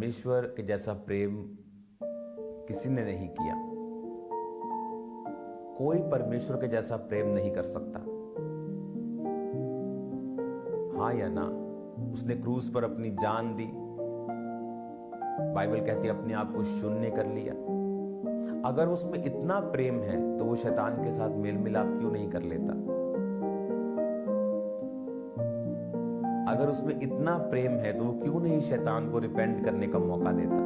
परमेश्वर के जैसा प्रेम किसी ने नहीं किया। कोई परमेश्वर के जैसा प्रेम नहीं कर सकता। हाँ या ना? उसने क्रूस पर अपनी जान दी, बाइबल कहती है अपने आप को शून्य कर लिया। अगर उसमें इतना प्रेम है तो वो शैतान के साथ मेल मिलाप क्यों नहीं कर लेता? अगर उसमें इतना प्रेम है तो वो क्यों नहीं शैतान को रिपेंट करने का मौका देता?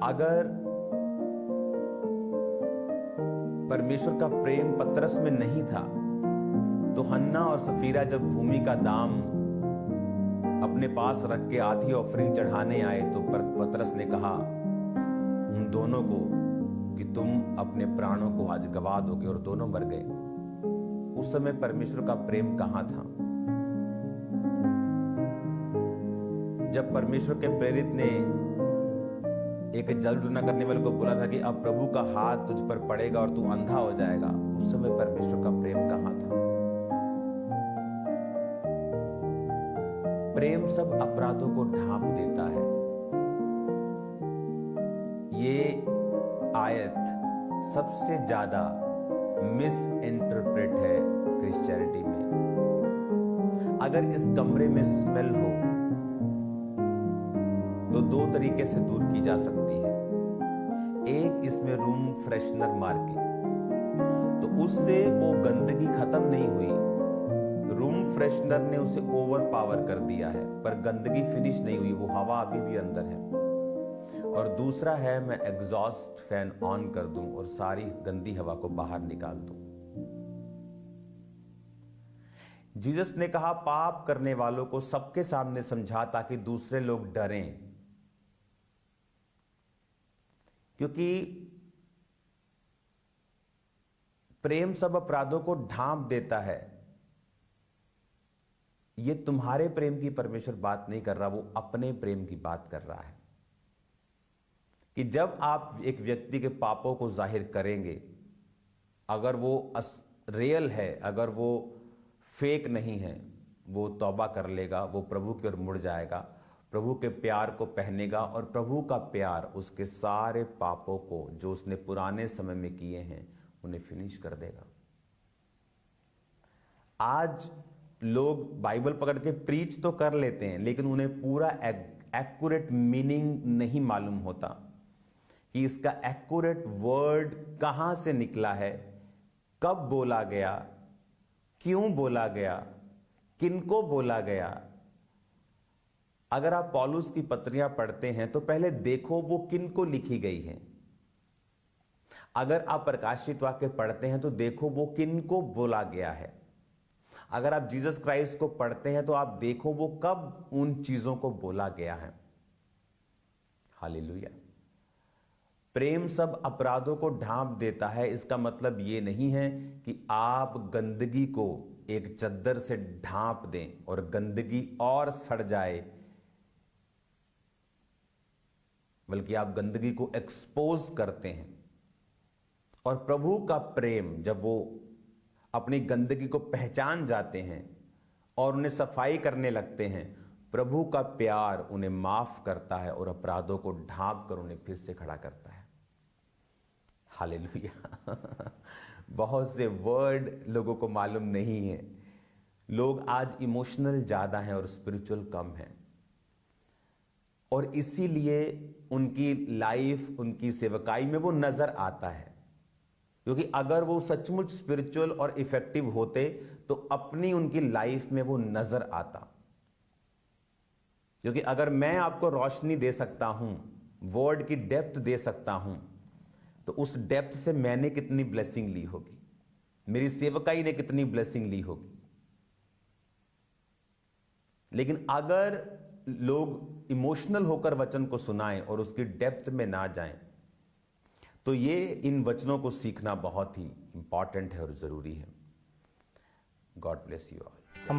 अगर परमेश्वर का प्रेम पतरस में नहीं था तो हन्ना और सफीरा जब भूमि का दाम अपने पास रख के आधी ऑफरिंग चढ़ाने आए तो पतरस ने कहा उन दोनों को कि तुम अपने प्राणों को आज गवा दोगे, और दोनों मर गए। उस समय परमेश्वर का प्रेम कहां था? जब परमेश्वर के प्रेरित ने एक जल ढूंढा करने वाले को बोला था कि अब प्रभु का हाथ तुझ पर पड़ेगा और तू अंधा हो जाएगा, उस समय परमेश्वर का प्रेम कहां था? प्रेम सब अपराधों को ढांप देता है। ये आयत सबसे ज्यादा मिस इंटरप्रेट है क्रिश्चियनिटी में। अगर इस कमरे में स्मेल हो तो दो तरीके से दूर की जा सकती है। एक, इसमें रूम फ्रेशनर मार के, तो उससे वो गंदगी खत्म नहीं हुई, रूम फ्रेशनर ने उसे ओवर पावर कर दिया है, पर गंदगी फिनिश नहीं हुई, वो हवा अभी भी अंदर है। और दूसरा है, मैं एग्जॉस्ट फैन ऑन कर दूं और सारी गंदी हवा को बाहर निकाल दूं। जीसस ने कहा पाप करने वालों को सबके सामने समझा ताकि दूसरे लोग डरें, क्योंकि प्रेम सब अपराधों को ढांप देता है। ये तुम्हारे प्रेम की परमेश्वर बात नहीं कर रहा, वो अपने प्रेम की बात कर रहा है कि जब आप एक व्यक्ति के पापों को जाहिर करेंगे, अगर वो रियल है, अगर वो फेक नहीं है, वो तौबा कर लेगा, वो प्रभु की ओर मुड़ जाएगा, प्रभु के प्यार को पहनेगा और प्रभु का प्यार उसके सारे पापों को जो उसने पुराने समय में किए हैं उन्हें फिनिश कर देगा। आज लोग बाइबल पकड़ के प्रीच तो कर लेते हैं, लेकिन उन्हें पूरा एक्यूरेट मीनिंग नहीं मालूम होता कि इसका एक्यूरेट वर्ड कहां से निकला है, कब बोला गया, क्यों बोला गया, किनको बोला गया। अगर आप पौलुस की पत्रियां पढ़ते हैं तो पहले देखो वो किनको लिखी गई हैं। अगर आप प्रकाशित वाक्य पढ़ते हैं तो देखो वो किनको बोला गया है। अगर आप जीसस क्राइस्ट को पढ़ते हैं तो आप देखो वो कब उन चीजों को बोला गया है। हालेलुया। प्रेम सब अपराधों को ढांप देता है। इसका मतलब यह नहीं है कि आप गंदगी को एक चद्दर से ढांप दें और गंदगी और सड़ जाए, बल्कि आप गंदगी को एक्सपोज करते हैं। और प्रभु का प्रेम जब वो अपनी गंदगी को पहचान जाते हैं और उन्हें सफाई करने लगते हैं, प्रभु का प्यार उन्हें माफ करता है और अपराधों को ढांप कर उन्हें फिर से खड़ा करता है। हालेलुया। बहुत से वर्ड लोगों को मालूम नहीं है। लोग आज इमोशनल ज्यादा हैं और स्पिरिचुअल कम है, और इसीलिए उनकी लाइफ, उनकी सेवकाई में वो नजर आता है। क्योंकि अगर वो सचमुच स्पिरिचुअल और इफेक्टिव होते तो अपनी उनकी लाइफ में वो नजर आता। क्योंकि अगर मैं आपको रोशनी दे सकता हूं, वर्ड की डेप्थ दे सकता हूं, तो उस डेप्थ से मैंने कितनी ब्लेसिंग ली होगी, मेरी सेवकाई ने कितनी ब्लेसिंग ली होगी। लेकिन अगर लोग इमोशनल होकर वचन को सुनाएं और उसकी डेप्थ में ना जाएं, तो ये इन वचनों को सीखना बहुत ही इंपॉर्टेंट है और जरूरी है। God bless you all.